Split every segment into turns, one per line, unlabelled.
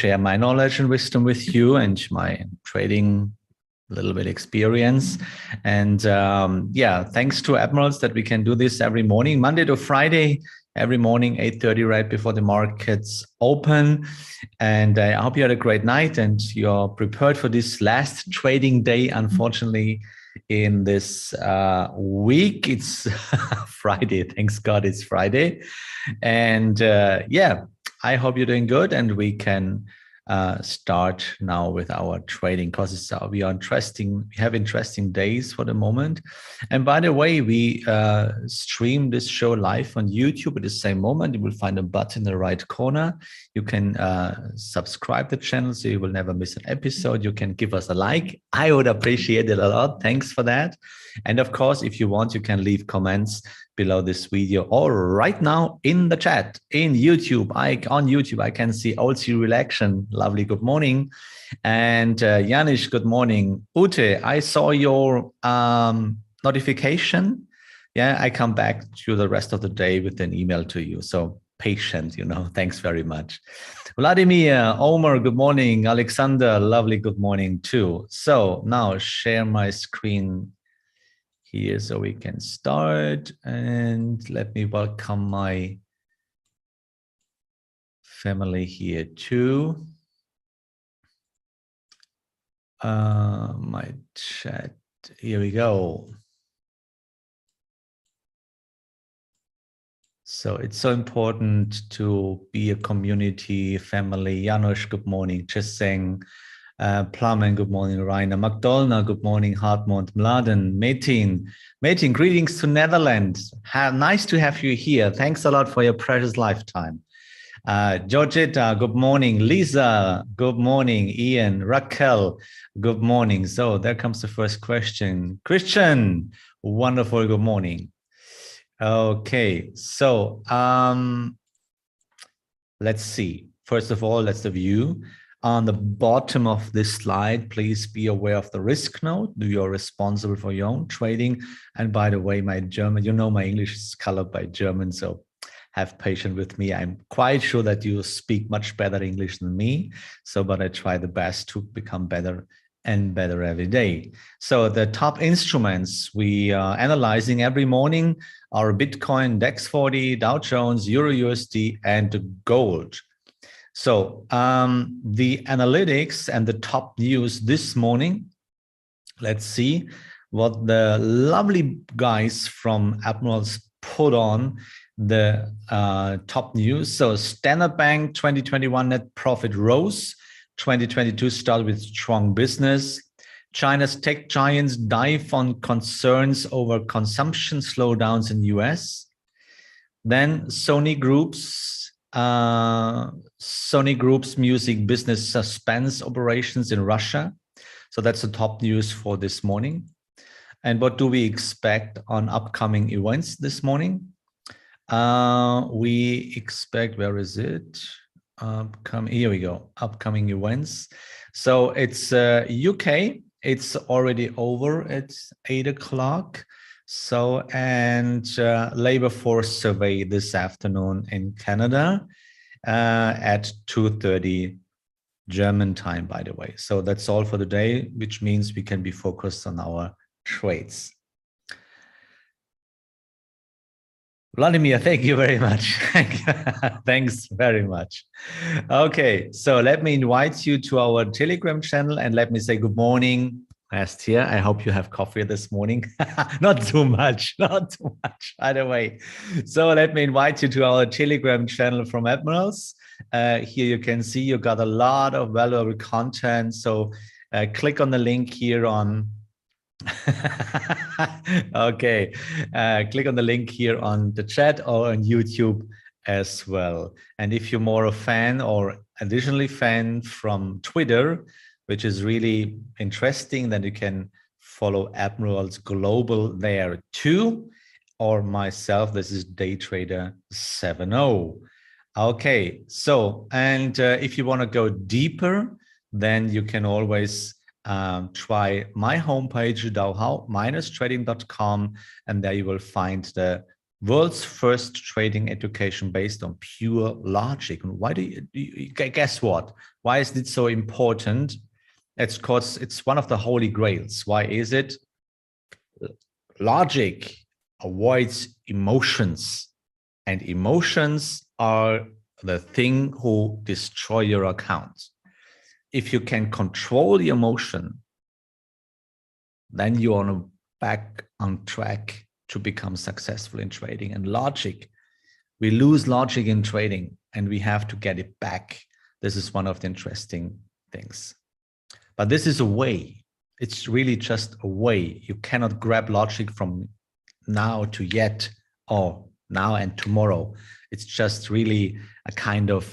share my knowledge and wisdom with you and my trading little bit experience. And yeah, thanks to Admirals that we can do this every morning, Monday to Friday, every morning, 8:30, right before the markets open. And I hope you had a great night and you're prepared for this last trading day. Unfortunately, in this week, it's Friday. Thanks God it's Friday. And yeah, I hope you're doing good and we can start now with our trading because we have interesting days for the moment. And by the way, we stream this show live on YouTube at the same moment. You will find a button in the right corner. You can subscribe to the channel so you will never miss an episode. You can give us a like. I would appreciate it a lot. Thanks for that. And of course, if you want, you can leave comments below this video or right now in the chat in YouTube. On YouTube, I can see OC Relaction. Lovely. Good morning. And Janish, good morning. Ute, I saw your notification. Yeah, I come back to the rest of the day with an email to you. So patient, thanks very much. Vladimir, Omar, good morning. Alexander, lovely. Good morning too. So now share my screen here so we can start, and let me welcome my family here too. My chat, here we go. So it's so important to be a community, family. Janusz, good morning. Chiseng, Plummen, good morning. Rainer, McDonald, good morning. Hartmut, Mladen, Metin, greetings to Netherlands. Nice to have you here. Thanks a lot for your precious lifetime. Georgetta, good morning. Lisa, good morning. Ian, Raquel, good morning. So there comes the first question. Christian, wonderful, good morning. Okay, so let's see. First of all, that's the view. On the bottom of this slide, please be aware of the risk note. You're responsible for your own trading. And by the way, my German, my English is colored by German, so have patience with me. I'm quite sure that you speak much better English than me. But I try the best to become better and better every day. So the top instruments we are analyzing every morning are Bitcoin, DAX 40, Dow Jones, Euro USD, and gold. So the analytics and the top news this morning, let's see what the lovely guys from Admirals put on the top news. So Standard Bank 2021 net profit rose. 2022 started with strong business. China's tech giants dive on concerns over consumption slowdowns in US. Then Sony Group's music business suspends operations in Russia. So that's the top news for this morning. And what do we expect on upcoming events this morning? We expect, where is it? Here we go, upcoming events. So it's UK, it's already over at 8 o'clock. So, and labor force survey this afternoon in Canada at 2:30 German time, by the way. So that's all for the day, which means we can be focused on our trades. Vladimir, thank you very much. Thanks very much. Okay, so let me invite you to our Telegram channel and let me say good morning. Here, I hope you have coffee this morning. Not too much, either way. So let me invite you to our Telegram channel from Admirals. Here you can see you got a lot of valuable content. So click on the link here on okay, click on the link here on the chat or on YouTube as well. And if you're more a fan or additionally fan from Twitter, which is really interesting, then you can follow Admirals Global there too, or myself. This is Daytrader70. Okay, so, and if you want to go deeper, then you can always try my homepage, dow-trading.com, and there you will find the World's first trading education based on pure logic. And why do you guess what? Why is it so important? It's because it's one of the holy grails. Why is it? Logic avoids emotions, and emotions are the thing who destroy your account. If you can control the emotion, then you're back on track to become successful in trading. And logic, we lose logic in trading and we have to get it back. This is one of the interesting things. But this is a way. It's really just a way. You cannot grab logic from now to yet or now and tomorrow. It's just really a kind of,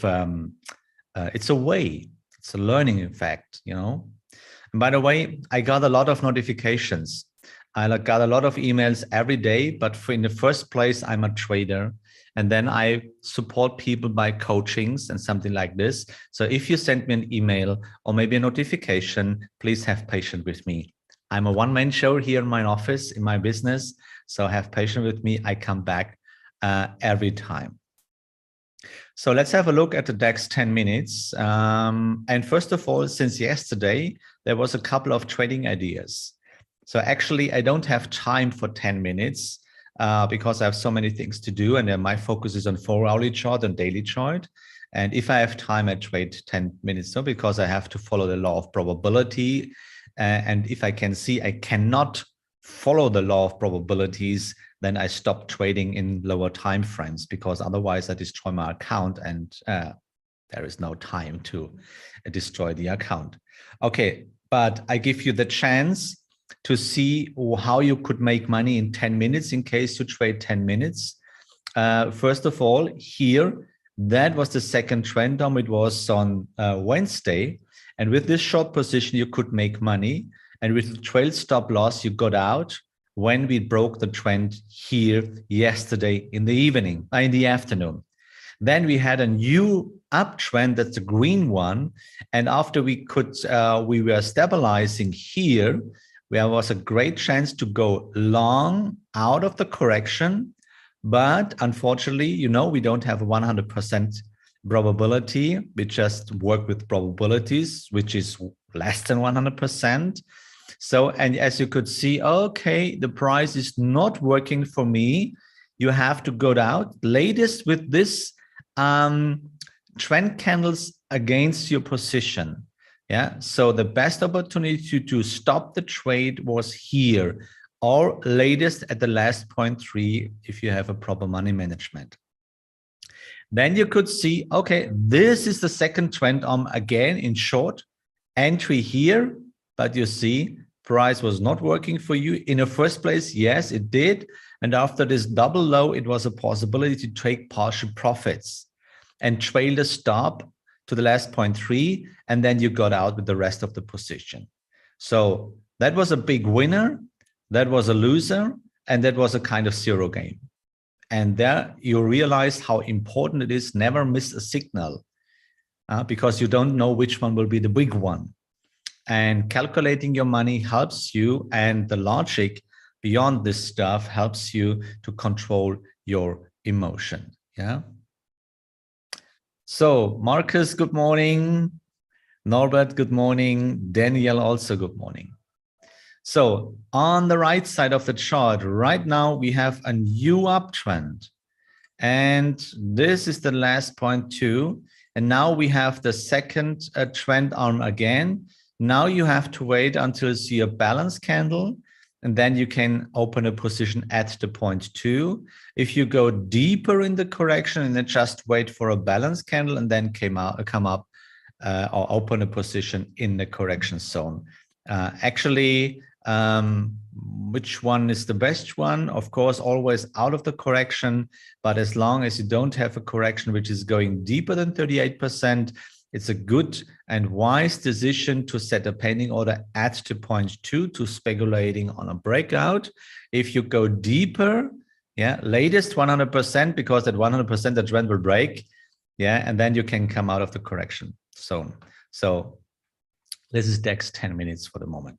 it's a way. It's a learning effect, you know. And by the way, I got a lot of notifications. I got a lot of emails every day, but in the first place, I'm a trader. And then I support people by coachings and something like this. So if you send me an email or maybe a notification, please have patience with me. I'm a one-man show here in my office, in my business. So have patience with me. I come back every time. So let's have a look at the DAX 10 minutes. And first of all, since yesterday, there was a couple of trading ideas. So actually, I don't have time for 10 minutes because I have so many things to do. And then my focus is on 4-hourly chart and daily chart. And if I have time, I trade 10 minutes. So because I have to follow the law of probability. And if I can see I cannot follow the law of probabilities, then I stop trading in lower time frames, because otherwise I destroy my account and there is no time to destroy the account. Okay, but I give you the chance to see how you could make money in 10 minutes in case you trade 10 minutes. First of all, here, that was the second trend arm. It was on Wednesday. And with this short position, you could make money. And with the trail stop loss, you got out when we broke the trend here yesterday in the evening, in the afternoon. Then we had a new uptrend, that's the green one. And after we were stabilizing here, there was a great chance to go long out of the correction. But unfortunately, you know, we don't have a 100% probability. We just work with probabilities, which is less than 100%. So, and as you could see, okay, the price is not working for me. You have to go out latest with this trend candles against your position. Yeah, so the best opportunity to stop the trade was here, or latest at the last 0.3 if you have a proper money management. Then you could see, okay, this is the second trend arm again in short, entry here, but you see price was not working for you. In the first place, yes, it did. And after this double low, it was a possibility to take partial profits and trail the stop to the last 0.3, and then you got out with the rest of the position. So that was a big winner, that was a loser, and that was a kind of zero game. And there you realize how important it is, never miss a signal, because you don't know which one will be the big one. And calculating your money helps you, and the logic beyond this stuff helps you to control your emotion. Yeah. So Markus, good morning. Norbert, good morning. Daniel, also good morning. So on the right side of the chart, right now we have a new uptrend. And this is the last 0.2. And now we have the second trend arm again. Now you have to wait until you see a balance candle, and then you can open a position at the 0.2. If you go deeper in the correction and then just wait for a balance candle and then come up or open a position in the correction zone. Actually, which one is the best one? Of course, always out of the correction, but as long as you don't have a correction which is going deeper than 38%, it's a good and wise decision to set a pending order at the 0.2 to speculating on a breakout. If you go deeper, yeah, latest 100%, because at 100% the trend will break, yeah, and then you can come out of the correction zone. So this is DAX 10 minutes for the moment.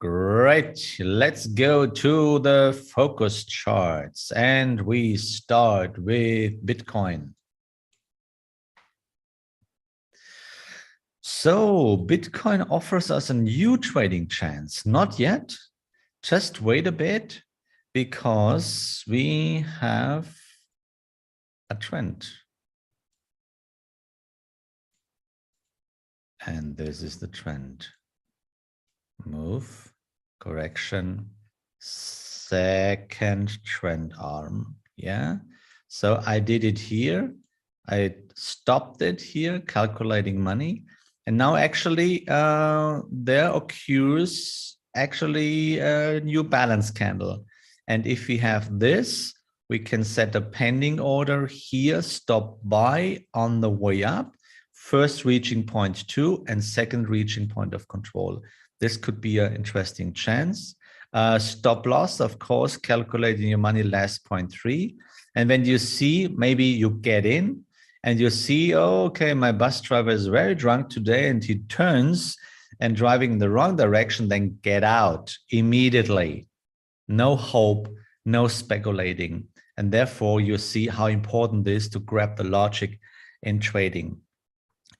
Great. Let's go to the focus charts and we start with Bitcoin. So Bitcoin offers us a new trading chance. Not yet. Just wait a bit because we have a trend. And this is the trend. Move, correction, second trend arm. Yeah. So I did it here. I stopped it here, calculating money. And now actually there occurs actually a new balance candle. And if we have this, we can set a pending order here, stop buy on the way up, first reaching point 2 and second reaching point of control. This could be an interesting chance. Stop loss, of course, calculating your money last 0.3. And when you see, maybe you get in and you see, oh, okay, my bus driver is very drunk today and he turns and driving in the wrong direction, then get out immediately. No hope, no speculating. And therefore, you see how important it is to grab the logic in trading.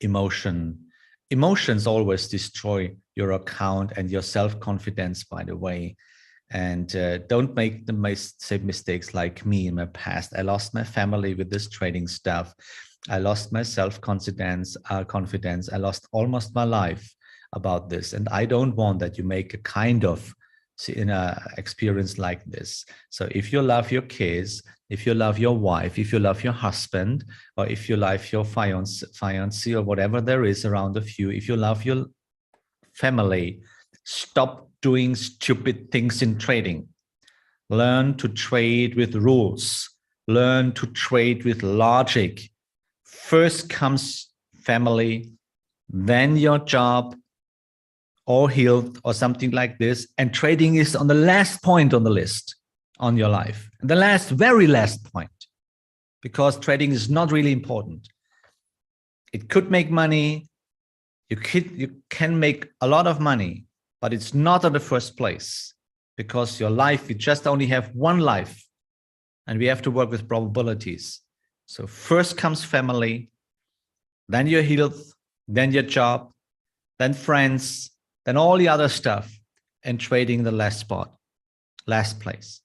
Emotions always destroy your account and your self-confidence, by the way. And don't make the same mistakes like me in my past. I lost my family with this trading stuff. I lost my self-confidence. I lost almost my life about this. And I don't want that you make a kind of experience like this. So if you love your kids, if you love your wife, if you love your husband, or if you love your fiancé or whatever there is around of you, if you love your family, stop doing stupid things in trading. Learn to trade with rules. Learn to trade with logic. First comes family, then your job, or health, or something like this. And trading is on the last point on the list on your life. The very last point, because trading is not really important. It could make money. You can make a lot of money, but it's not in the first place because your life, you just only have one life and we have to work with probabilities. So first comes family, then your health, then your job, then friends, then all the other stuff, and trading the last spot, last place.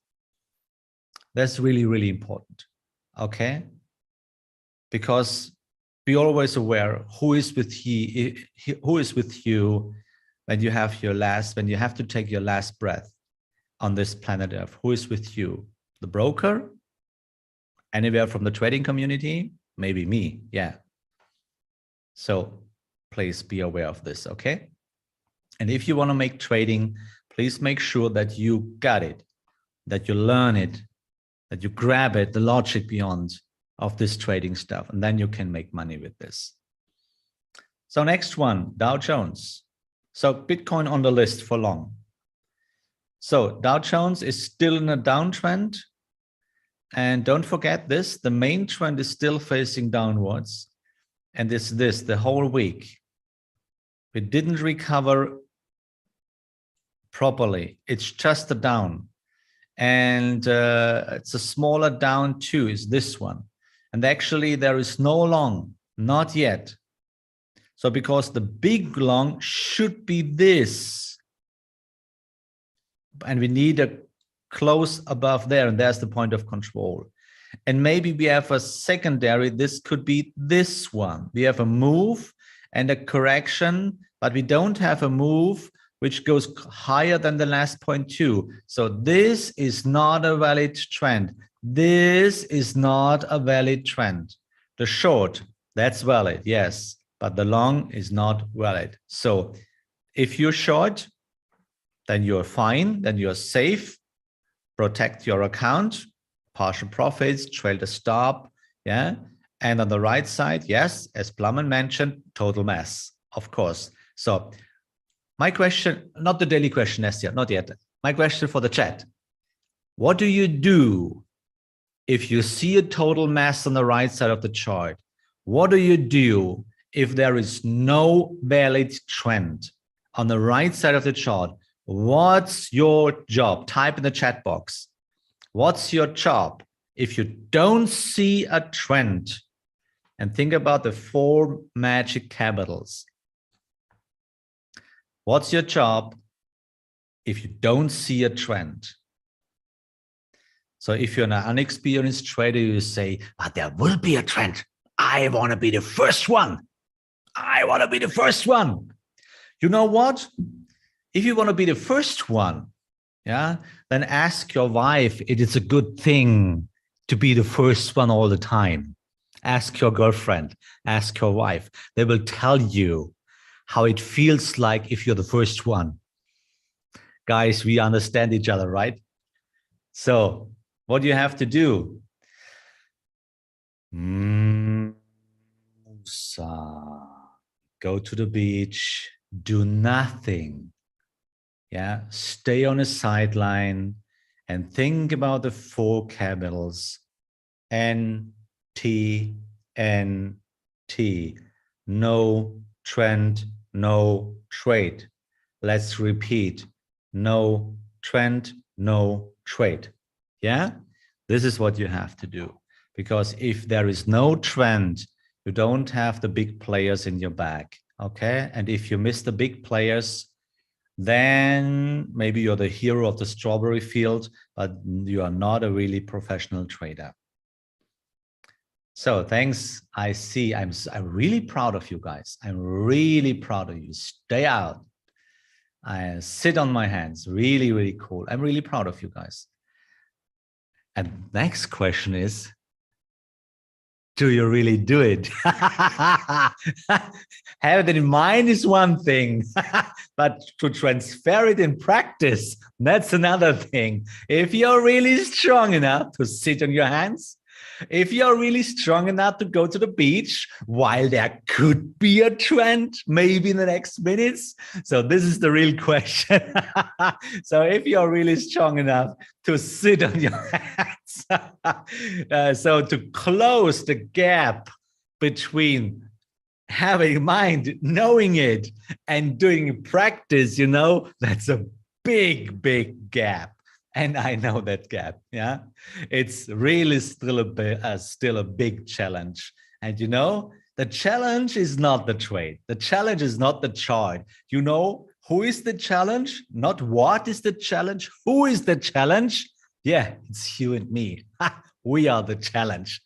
That's really, really important, okay? Because be always aware who is with you when you have when you have to take your last breath on this planet Earth. Who is with you? The broker? Anywhere from the trading community? Maybe me, yeah. So please be aware of this, okay? And if you want to make trading, please make sure that you got it, that you learn it, that you grab it, the logic beyond of this trading stuff, and then you can make money with this. So next one, Dow Jones. So Bitcoin on the list for long. So Dow Jones is still in a downtrend. And don't forget this, the main trend is still facing downwards. And it's this, the whole week. We didn't recover properly. It's just a down. And it's a smaller down too, is this one. And actually there is no long, not yet. So because the big long should be this. And we need a close above there, and there's the point of control. And maybe we have a secondary, this could be this one. We have a move and a correction, but we don't have a move which goes higher than the last 0.2. So this is not a valid trend. This is not a valid trend. The short, that's valid, yes, but the long is not valid. So if you're short, then you're fine, then you're safe, protect your account, partial profits, trail the stop, yeah. And on the right side, yes, as Plumman mentioned, total mess, of course. So my question, not the daily question, Estia, not yet. My question for the chat. What do you do if you see a total mess on the right side of the chart? What do you do if there is no valid trend on the right side of the chart? What's your job? Type in the chat box. What's your job if you don't see a trend? And think about the 4 magic capitals. What's your job if you don't see a trend? So if you're an unexperienced trader, you say, but there will be a trend. I want to be the first one. I want to be the first one. You know what? If you want to be the first one, yeah, then ask your wife if it's a good thing to be the first one all the time. Ask your girlfriend, ask your wife. They will tell you how it feels like if you're the first one. Guys, we understand each other, right? So what do you have to do? Go to the beach, do nothing. Yeah, stay on a sideline and think about the 4 capitals. N, T, N, T. No trend, no trade. Let's repeat. No trend, no trade. Yeah, this is what you have to do. Because if there is no trend, you don't have the big players in your bag. Okay, and if you miss the big players, then maybe you're the hero of the strawberry field, but you are not a really professional trader. So thanks. I see. I'm really proud of you guys. I'm really proud of you. Stay out. I sit on my hands. Really, really cool. I'm really proud of you guys. And next question is, do you really do it? Have it in mind is one thing, but to transfer it in practice, that's another thing. If you're really strong enough to sit on your hands, if you're really strong enough to go to the beach, while there could be a trend, maybe in the next minutes. So this is the real question. So if you're really strong enough to sit on your hands, so to close the gap between having in mind, knowing it, and doing practice, you know, that's a big, big gap. And I know that gap. Yeah, it's really still a big challenge. And you know, the challenge is not the trade. The challenge is not the chart. You know, who is the challenge? Not what is the challenge. Who is the challenge? Yeah, it's you and me. We are the challenge.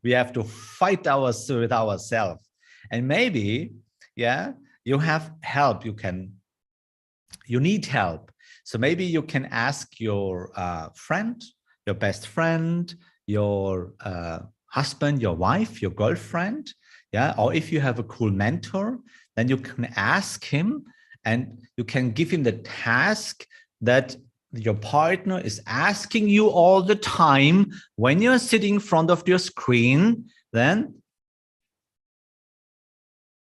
We have to fight with ourselves. And maybe, yeah, you have help. You need help. So maybe you can ask your friend, your best friend, your husband, your wife, your girlfriend, yeah. Or if you have a cool mentor, then you can ask him, and you can give him the task that your partner is asking you all the time when you're sitting in front of your screen. Then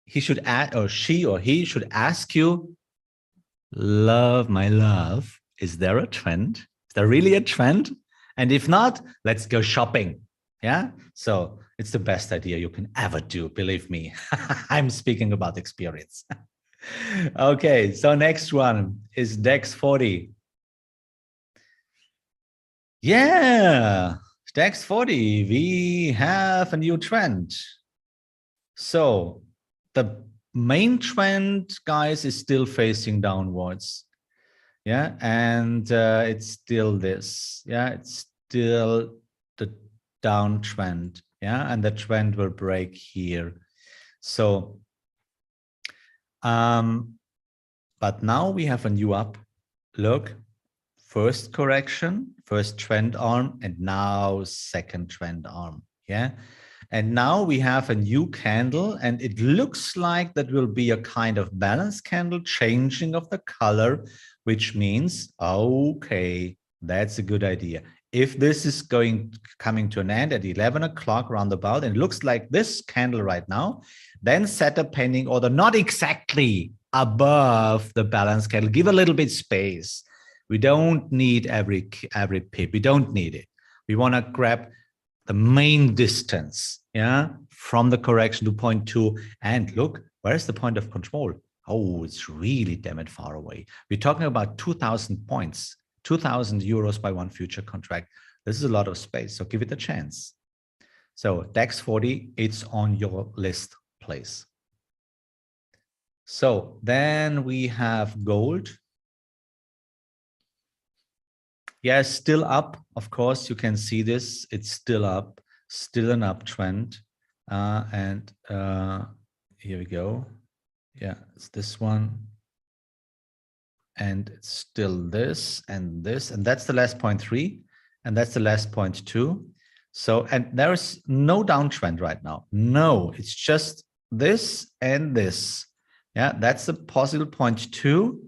he should ask, or she or he should ask you, love, my love, is there a trend? Is there really a trend? And if not, let's go shopping. Yeah. So it's the best idea you can ever do. Believe me, I'm speaking about experience. Okay. So next one is DAX 40. Yeah. DAX 40, we have a new trend. So the main trend, guys, is still facing downwards. Yeah, and it's still this. Yeah, it's still the downtrend. Yeah, and the trend will break here. So, but now we have a new up. Look, first correction, first trend arm, and now second trend arm. Yeah. And now we have a new candle, and it looks like that will be a kind of balance candle, changing of the color, which means, okay, that's a good idea. If this is coming to an end at 11 o'clock roundabout, and it looks like this candle right now, then set a pending order, not exactly above the balance candle. Give a little bit space. We don't need every pip. We don't need it. We want to grab the main distance, yeah, from the correction to point 2. And look, where is the point of control? Oh, it's really damn it far away. We're talking about 2,000 points, 2,000 euros by one future contract. This is a lot of space, so give it a chance. So DAX 40, it's on your list, please. So then we have gold. Yes, still up. Of course, you can see this. It's still up, still an uptrend. Here we go. Yeah, it's this one. And it's still this and this. And that's the last 0.3. And that's the last 0.2. So, and there's no downtrend right now. No, it's just this and this. Yeah, that's the possible 0.2,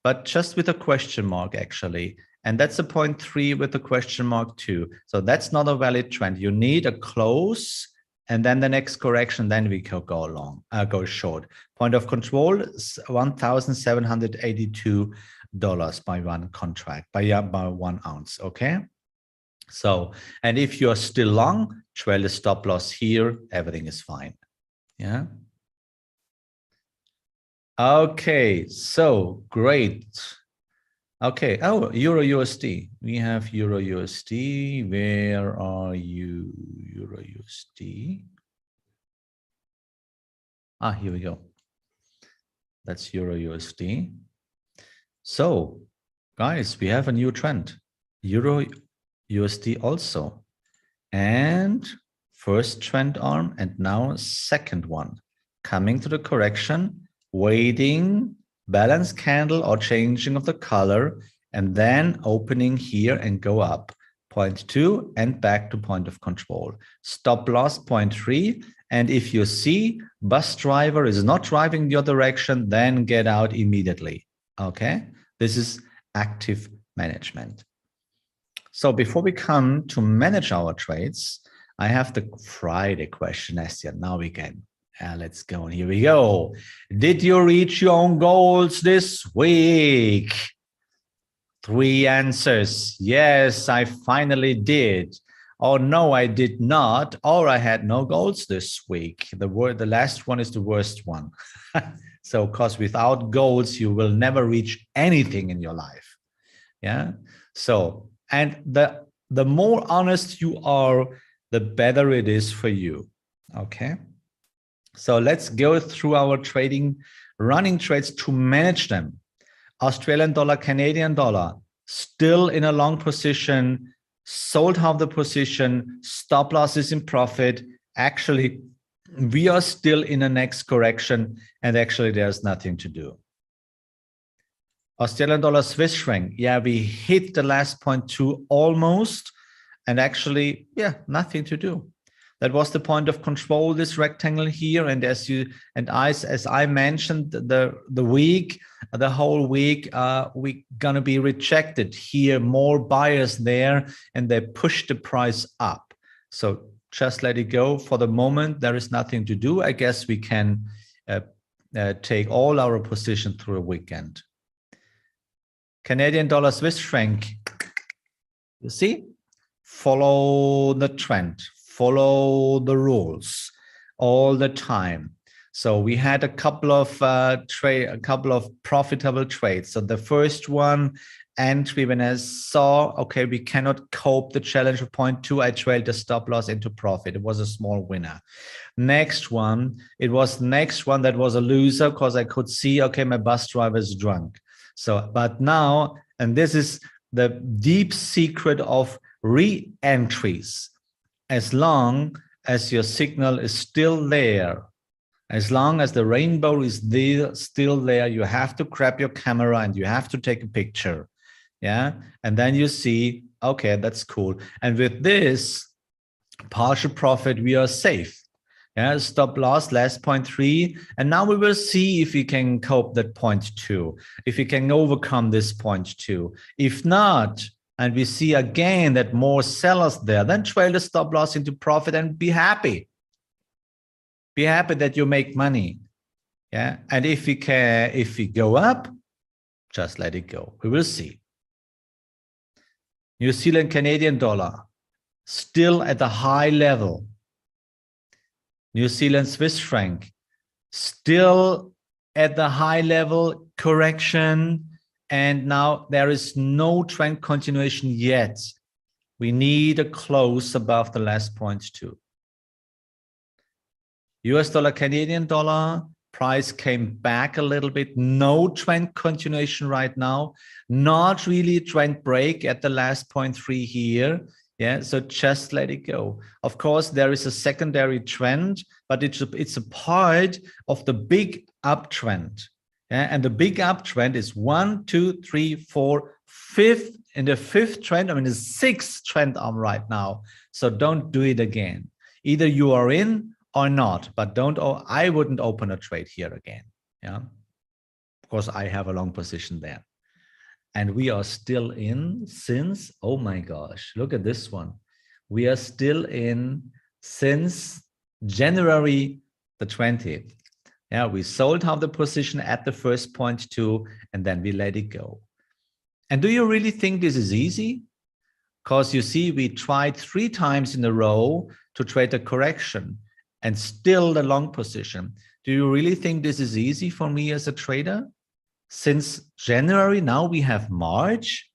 but just with a question mark, actually. And that's a 0.3 with a question mark too. So that's not a valid trend. You need a close, and then the next correction, then we can go long, go short. Point of control is $1,782 by one contract, by 1 ounce, okay? So, and if you're still long, trail the stop loss here, everything is fine, yeah? Okay, so great. Okay, oh, Euro USD. We have Euro USD. Where are you, Euro USD? Ah, here we go. That's Euro USD. So, guys, we have a new trend. Euro USD also. And first trend arm, and now second one. Coming to the correction, waiting, balance candle or changing of the color, and then opening here and go up 0.2 and back to point of control. Stop loss 0.3. And if you see bus driver is not driving your direction, then get out immediately. Okay, this is active management. So before we come to manage our trades, I have the Friday question, Estia. Now we can. Let's go. Here we go. Did you reach your own goals this week? 3 answers. Yes, I finally did. Oh, no, I did not. Or I had no goals this week. The last one is the worst one. So, because without goals, you will never reach anything in your life. Yeah. So, and the more honest you are, the better it is for you. Okay. So let's go through our running trades to manage them. Australian dollar, Canadian dollar, still in a long position, sold half the position, stop losses in profit. Actually, we are still in a next correction, and actually there's nothing to do. Australian dollar, Swiss franc, yeah, we hit the last 0.2 almost, and actually, yeah, nothing to do. That was the point of control, this rectangle here. And as I mentioned, the whole week, we're gonna be rejected here, more buyers there, and they push the price up. So just let it go for the moment. There is nothing to do. I guess we can take all our position through a weekend. Canadian dollar, Swiss franc, you see, follow the trend. Follow the rules all the time. So we had a couple of profitable trades. So the first one, entry, when I saw, okay, we cannot cope the challenge of 0.2, I trailed the stop loss into profit. It was a small winner. Next one, that was a loser because I could see, okay, my bus driver is drunk. So, but now, and this is the deep secret of re-entries. As long as your signal is still there, as long as the rainbow is still there, you have to grab your camera and you have to take a picture. Yeah. And then you see, okay, that's cool. And with this partial profit, we are safe. Yeah. Stop loss, last 0.3. And now we will see if we can cope that 0.2, if we can overcome this 0.2. If not, and we see again that more sellers there, then trail the stop loss into profit and be happy. Be happy that you make money. Yeah. And if we go up, just let it go. We will see. New Zealand, Canadian dollar, still at a high level. New Zealand, Swiss franc, still at the high level correction, and now there is no trend continuation yet. We need a close above the last point too. US dollar, Canadian dollar, price came back a little bit. No trend continuation right now. Not really trend break at the last 0.3 here. Yeah, so just let it go. Of course, there is a secondary trend, but it's a part of the big uptrend. Yeah, and the big uptrend is 1, 2, 3, 4, 5th. In the 5th trend, I'm in the 6th trend arm right now. So don't do it again. Either you are in or not, but I wouldn't open a trade here again. Yeah, of course, I have a long position there. And we are still in since, oh my gosh, look at this one. We are still in since January the 20th. Yeah, we sold half the position at the first point too, and then we let it go. And do you really think this is easy? Because you see, we tried 3 times in a row to trade a correction and still the long position. Do you really think this is easy for me as a trader? Since January, now we have March,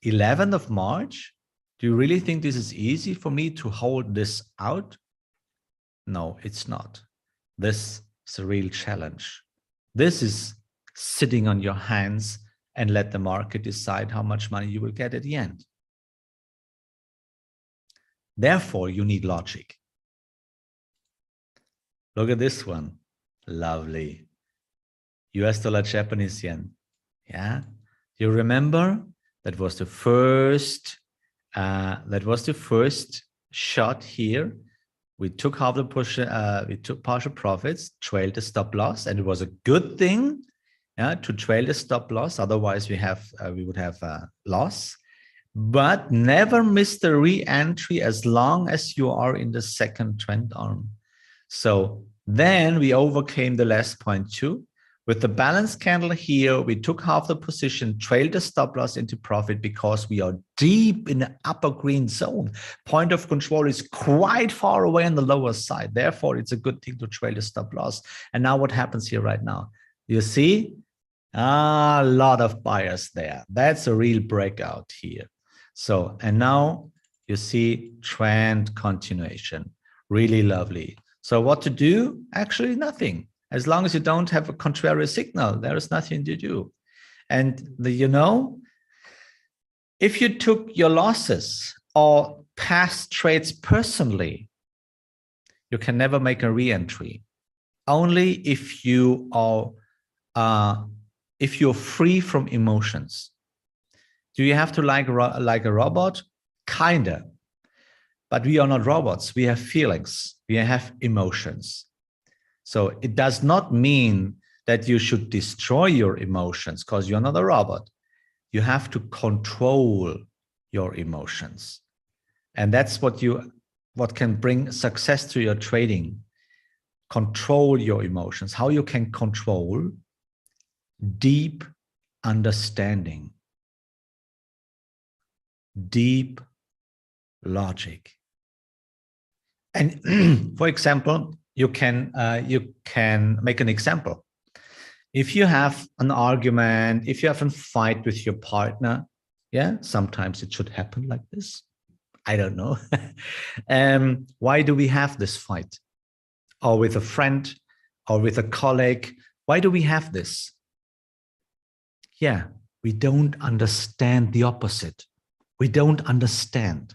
11th of March. Do you really think this is easy for me to hold this out? No, it's not. This is a real challenge. This is sitting on your hands and let the market decide how much money you will get at the end. Therefore, you need logic. Look at this one. Lovely. US dollar, Japanese yen. Yeah. You remember that was the first shot here. We took half the push, we took partial profits, trailed the stop loss, and it was a good thing, yeah, to trail the stop loss. Otherwise, we would have a loss. But never miss the re-entry as long as you are in the second trend arm. So then we overcame the last point too. With the balance candle here, we took half the position, trailed the stop loss into profit because we are deep in the upper green zone. Point of control is quite far away on the lower side. Therefore, it's a good thing to trail the stop loss. And now what happens here right now? You see a lot of buyers there. That's a real breakout here. So, and now you see trend continuation. Really lovely. So what to do? Actually, nothing. As long as you don't have a contrary signal, there is nothing to do. And if you took your losses or past trades personally, you can never make a re-entry. Only if you are if you're free from emotions. Do you have to like a robot? Kinda. But we are not robots. We have feelings. We have emotions. So it does not mean that you should destroy your emotions because you're not a robot. You have to control your emotions. And that's what can bring success to your trading. Control your emotions. How you can control deep understanding, deep logic. And for example, you can make an example. If you have an argument, if you have a fight with your partner, yeah, sometimes it should happen like this. I don't know. Why do we have this fight? Or with a friend, or with a colleague? Why do we have this? Yeah, we don't understand the opposite. We don't understand.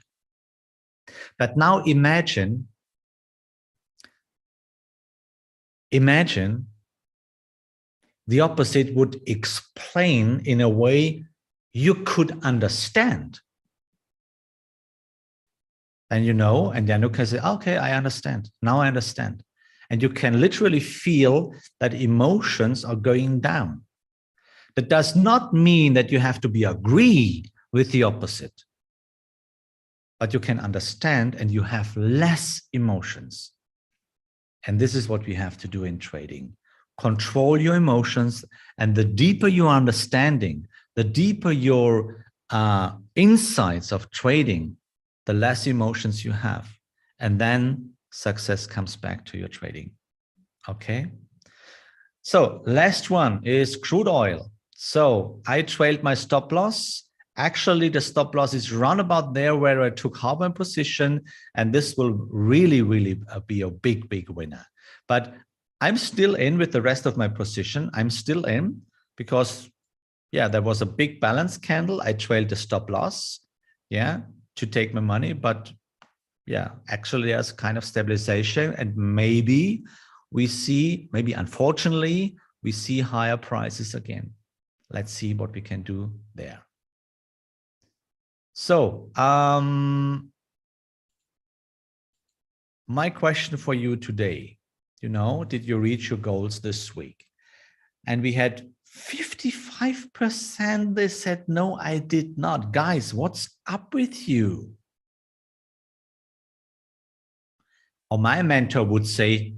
But now imagine the opposite would explain in a way you could understand. And and then you can say, okay, I understand. Now I understand. And you can literally feel that emotions are going down. That does not mean that you have to agree with the opposite. But you can understand and you have less emotions. And this is what we have to do in trading. Control your emotions, and the deeper your understanding, the deeper your insights of trading, the less emotions you have. And then success comes back to your trading. Okay? So last one is crude oil. So I trailed my stop loss. Actually, the stop loss is round about there where I took half my position, and this will really, really be a big, big winner. But I'm still in with the rest of my position. I'm still in because, yeah, there was a big balance candle. I trailed the stop loss, yeah, to take my money. But yeah, actually there's kind of stabilization, and maybe we see, maybe unfortunately, we see higher prices again. Let's see what we can do there. So my question for you today, did you reach your goals this week? And we had 55%, they said, no, I did not. Guys, what's up with you? Or my mentor would say,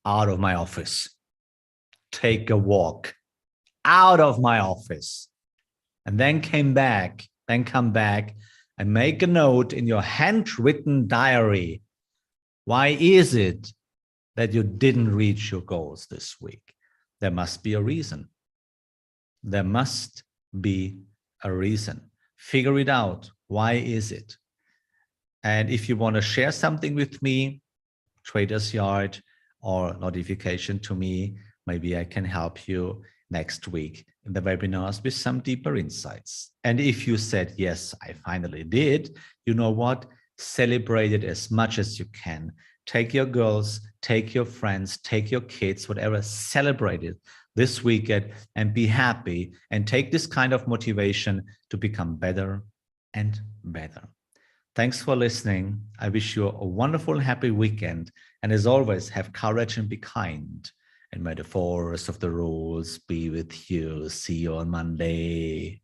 out of my office. Take a walk out of my office. And then come back and make a note in your handwritten diary. Why is it that you didn't reach your goals this week? There must be a reason. There must be a reason. Figure it out. Why is it? And if you want to share something with me, Trader's Yard or notification to me, maybe I can help you next week in the webinars with some deeper insights. And if you said, yes, I finally did, you know what? Celebrate it as much as you can. Take your girls, take your friends, take your kids, whatever, celebrate it this weekend and be happy and take this kind of motivation to become better and better. Thanks for listening. I wish you a wonderful, happy weekend. And as always, have courage and be kind. And may the force of the rules be with you. See you on Monday.